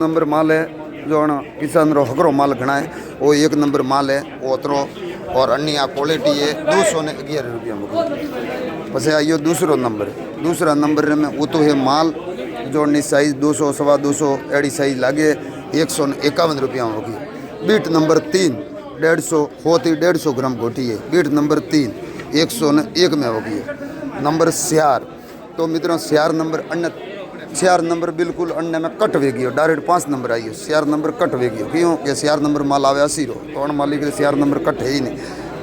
Number माल है जो किसान रो हकरो माल घना है वो एक नंबर माल है वो उतरो और अन्य क्वालिटी है 211 रुपया में। पसे आइयो दूसरा नंबर में वो तो है माल जो साइज 200 सवा 200 एडी साइज लागे 151 रुपया में होगी। बीट नंबर 3 150 होती 150 ग्राम गोटी है। बीट नंबर 3 101 में होगी। नंबर सियार तो मित्रों सियार नंबर अन्य सियार नंबर बिल्कुल अन्य में कट वेगी हो डायरेक्ट 5 नंबर आई हो। सियार नंबर कट वेगी हो क्यों कि सियार नंबर माल आवे 80 रो तो अण मालिक सियार नंबर कट है ही नहीं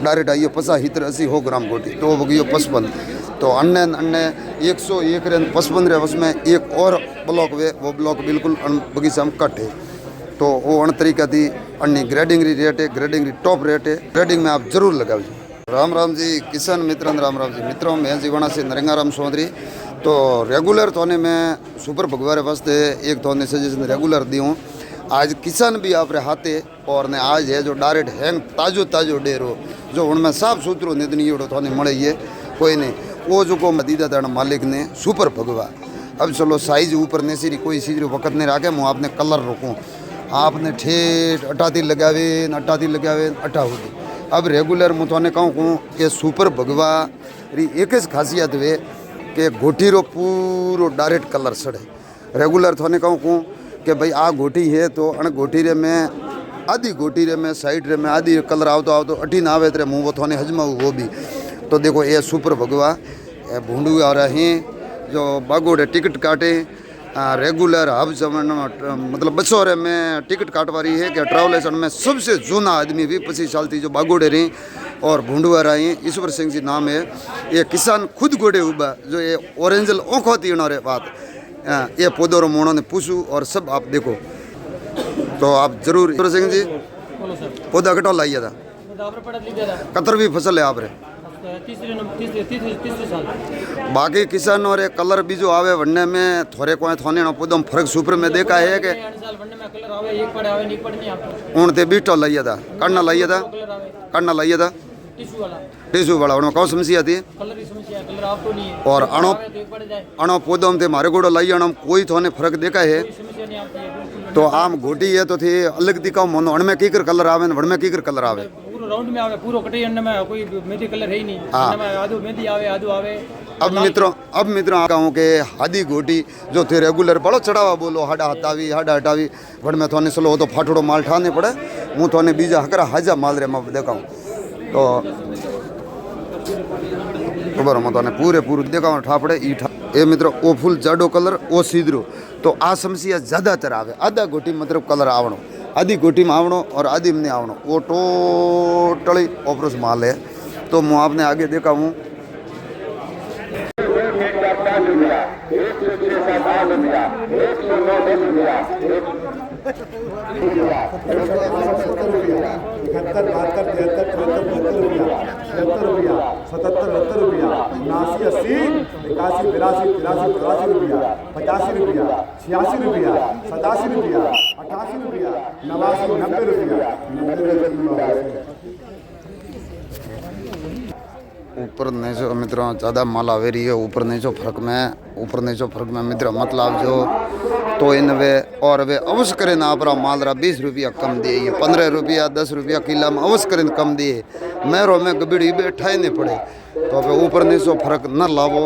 डायरेक्ट आई हो 50 हितर 80 हो ग्राम गोटी तो होगी 55। तो अन्य अन्य 101 रे 55 रे उसमें एक और ब्लॉक वे वो ब्लॉक बिल्कुल बगीचा में कट है तो वो अण तरीका थी अन्य ग्रेडिंग री रेट है। ग्रेडिंग री टॉप रेट है। ग्रेडिंग में आप जरूर लगाओ। राम राम जी किसान मित्र राम राम जी मित्रों मैं जीवाणा से नरेंगाराम चौधरी। तो रेगुलर तो मैं सुपर भगवारे वास्ते एक तो सजेशन रेगुलर दी हूँ। आज किसान भी आप हाथे और ने आज है जो डायरेक्ट हैंग ताजो ताजो डेरो जो उनमें साफ सुथरो निधनी तो मड़े ये कोई नहीं वो जो को दीदा था मालिक ने सुपर भगवा। अब चलो साइज ऊपर ने सीरी कोई चीज वक्त नहीं रखे मैं आपने कलर रोकूँ आपने ठेठ अटाती लगावे अटा होती। अब रेगुलर मैं तो कहूँ कि सुपर भगवा री एक खासियत वे कि घोटी रो पूरो डायरेक्ट कलर सड़े। रेगुलर थोने कहूँ कि भाई आ घोटी है तो अण घोटी रे में आधी घोटी रे में साइड रे में आधी कलर आओ तो अठी ना आवे तेरे मुँह वो थोने हजमाऊ वो भी। तो देखो ये सुपर भगवा भूंडू आ रहे हैं जो बागोड़े टिकट काटे रेगुलर हब जमन मतलब बसोरे में टिकट काटवा रही है कि ट्रैवलेशन में सबसे जूना आदमी भी 25 साल थी जो बागोड़े रही और भूंडुआ रही ईश्वर सिंह जी नाम है। ये किसान खुद गोड़े उबा जो ये ओरेंजल ओखो थी रे बात ये पौधो रो मोणो ने पूछू और सब आप देखो तो आप जरूर ईश्वर सिंह जी पौधा कटो लाइए था कतर भी फसल है आप रे बाकी किसान और एक कलर भी जो आवे वन्ने में थोड़े को थोने न पौधों फर्क सुपर में देखा है कि उन ते बीटो लाइए था करना लाइए था टिश्यू वाला उन्होंने कौन समस्या थी और अणो पौधों में मारे गोड़ो लाइए अणो कोई थोने फर्क देखा है तो आम घोटी है तो थे अलग दिखाओ मोनो अण में कीकर कलर आवे वण में कीकर कलर आवे राउंड में आवे पूरो कटे अंडे में कोई मेहंदी कलर है ही नहीं अंडे में आधो मेहंदी आवे आधो आवे। अब मित्रों कहूँ के हादी घोटी जो थे रेगुलर बड़ो चढ़ावा बोलो हाडा हटावी वण में थोने सलो तो फाटड़ो माल ठाने पड़े हूँ थोने बीजा हकरा हाजा माल रे मैं देखाऊँ तो खबर मैं तो पूरे देखाऊँ ठापड़े ये मित्रों वो फूल जाडो कलर वो सीधरो तो आ समस्या ज़्यादातर आवे आधा घोटी मतलब कलर आवणो आधी गोटी में आवणो और आधी में नहीं आवणो वो टोटली ऑपरोस माल है। तो मैं आपने आगे देखा हूँ ऊपर नीचो मित्रों ज़्यादा माल आवे रही है ऊपर नीचो फर्क में मित्र मतलब जो तो इन वे और वे अवश्य करें ना अपना माल रहा 20 रुपया कम दिए 15 रुपया 10 रुपया किला में अवश्य करें कम दिए मेरो में गबड़ी बैठा ही नहीं पड़े तो अब ऊपर नीचो फर्क न लावो।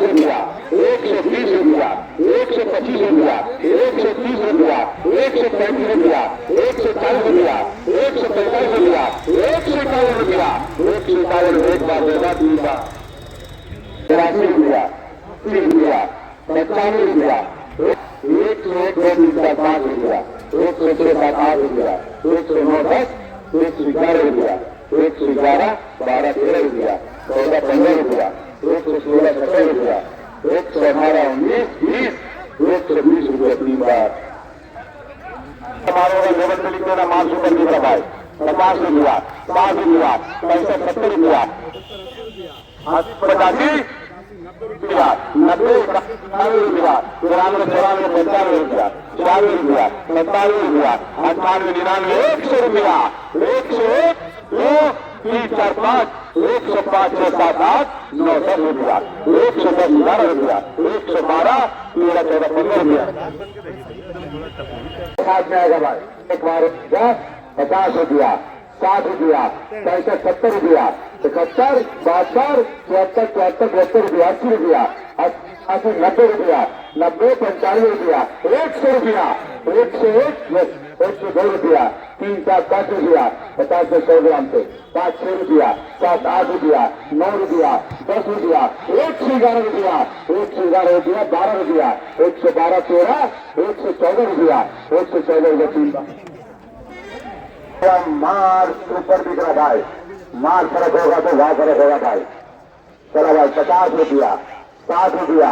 रुपया 120 रुपया 125 रुपया 130 रुपया 135 रुपया 140 रुपया 145 रुपया 151 रुपया 151 एक बार देगा 2 बार 83 रुपया 30 रुपया 95 रुपया, 101, 2, 3, 4, 5 रुपया, 106, 7, 8 रुपया, 109, 10, 111 रुपया, 111, 12, 13 रुपया, 14, 15 रुपया, 116, 17 रुपया, 118, 19, 20, 120 रुपया 3 बार। हमारे लेवल में लिख देना माल सुपर की भाई 50 रुपया, 60 रुपया, 65, 70 रुपया, 85 रुपया, 90 रुपया, 93 रुपया, 94, 95 रुपया, 40 रुपया, 45 रुपया, 98, 99, 100 रुपया, 101, 2, 3, 4, 5, 105, 6, 7, 8, 9, 10 रुपया, 110, 11 रुपया, 112, 13, 14, 15 रुपया। साथ में आएगा भाई एक बार 50 रुपया, 60 रुपया, 65, 70 रुपया, 71, 72, 73, 74, 72 रुपया, 80 रुपया, 80, 90 रुपया, 90, 95 रुपया, 100 रुपया, 101, 102 रुपया, 3, 4, 5 रुपया, 50 से 100 ग्राम से 5, 6 रुपया, 7, 8 रुपया, 9 रुपया, 10 रुपया, 111 रुपया, 111 रुपया, 12 रुपया, 112, 13, 114 रुपया, 114 रुपया 3 बार। माल ऊपर दिख रहा भाई, माल फर्क होगा तो वहां फर्क होगा भाई। चलो भाई 50 रुपया, 60 रुपया,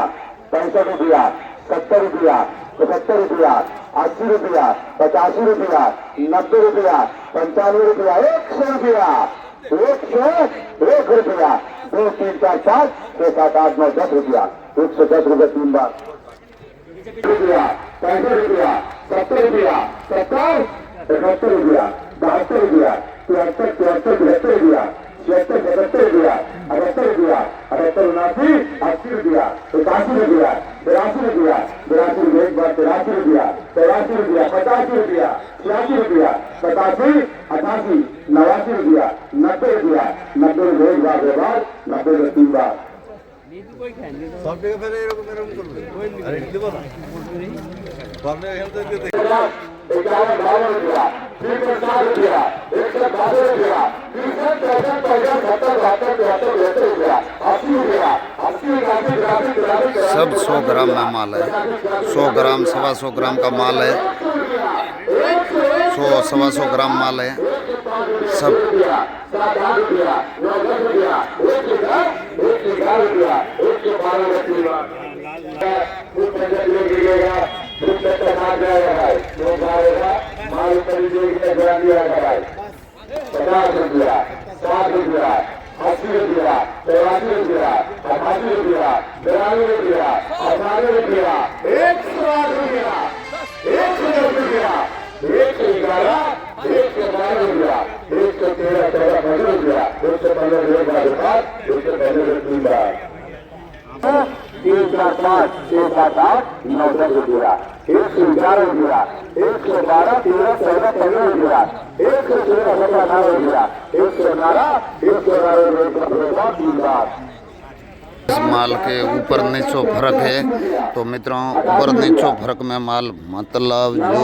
65 रुपया, 70 रुपया, 75 रुपया, 80 रुपया, 85 रुपया, 90 रुपया, 95 रुपया, 100 रुपया, 101 रुपया, 2, 3, 4, 5, 6, 7, 8, 9, 10 रुपया, 110 रुपया 3 बार। रुपया, 65 रुपया, 70 रुपया, 70, 71 रुपया, 72 रुपया, 73, 74, 73 रुपया, 76, 77 रुपया, 78 रुपया, 78, 79, 80 रुपया, 81 रुपया, 82 रुपया, 82 रुपया एक बार 83 रुपया, 83 रुपया, 85 रुपया, 86 रुपया, 87, 88, 89 रुपया, 90 रुपया, 90 रुपया एक बार 2 बार, 90 रुपया 3 बार। সব থেকে ফেরে এরকম এরকম করবে আরে দেবো না সব থেকে এখান থেকে 51, 52 रुपया, 360 रुपया, 112 रुपया, 63, 64, 70, 72, 73 रुपया, 80 रुपया, 80, 83, सब 100 ग्राम में माल है। 100 ग्राम, 125 ग्राम का माल है। 100, 125 ग्राम माल है सब। 7, 8 रुपया, 9, 10 रुपया, 110, 111 रुपया, 112 रुपया। कुछ पैसा गिरेगा, कुछ पैसा आ जाएगा भाई, जो आएगा माल खरीदेगा करा दिया भाई। 50 रुपया, 60 रुपया, 80 रुपया, 83 रुपया, 88 रुपया, 92 रुपया, 98 रुपया, 108 रुपया, 110 रुपया, 111, 112 रुपया, 113, 14, 15 रुपया, 115 रुपया 3 बार। 3, 4, 5, 6, 7, 8, 9, 10 रुपया, 111 रुपया, 112, 13, 14, 15 रुपया, 116, 17, 18 रुपया, 111, 111 रुपया 3 बार। इस माल के ऊपर नीचे फर्क है तो मित्रों, ऊपर नीचे फर्क में माल मतलब जो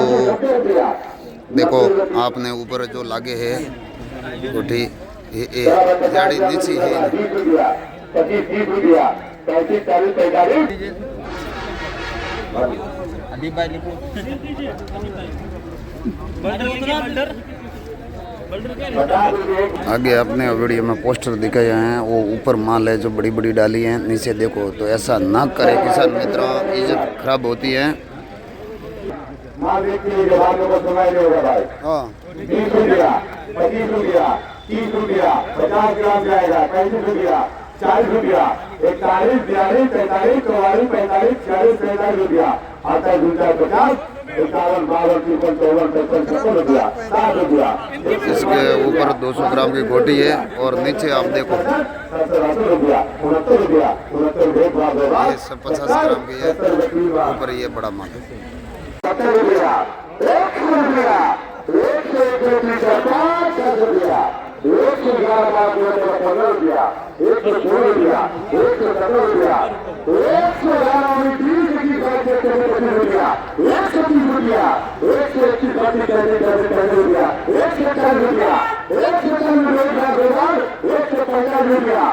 देखो आपने ऊपर जो लागे है कोठी ये जाड़ी नीचे है। 25, 30 रुपया, 35, 40, 45। आगे आपने वीडियो में पोस्टर दिखाए हैं, वो ऊपर माल है जो बड़ी बड़ी डाली है, नीचे देखो तो ऐसा ना करे किसान मित्रों, इज्जत खराब होती है। माल देखते ही जवानों को सुनाई देगा भाई। हाँ 20 रुपया, 25 रुपया, 30 रुपया, 50 ग्राम जाएगा, 35 रुपया, 40 रुपया, 41, 42, 43, 44, 45, 46, 47 रुपया, 28, 49, 50, 51, 52, 53, 54, 55, 56 रुपया, 60 रुपया। इसके ऊपर 200 ग्राम की गोटी है और नीचे आप देखो 70 रुपया, 69 रुपया, 69 रुपया ये सब 50 ग्राम की है, ऊपर ये बड़ा माल है। 70 रुपया, 100 रुपया, 101 रुपया, 50 रुपया, 111 रुपया, 116 रुपया, 117 रुपया, 111 रुपया, 130 रुपया, 130 रुपया, 121 रुपया, 140 रुपया, 140 रुपया, 150 रुपया, 150 रुपया, 150 रुपया,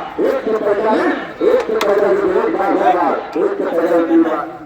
150 रुपया, 150 रुपया,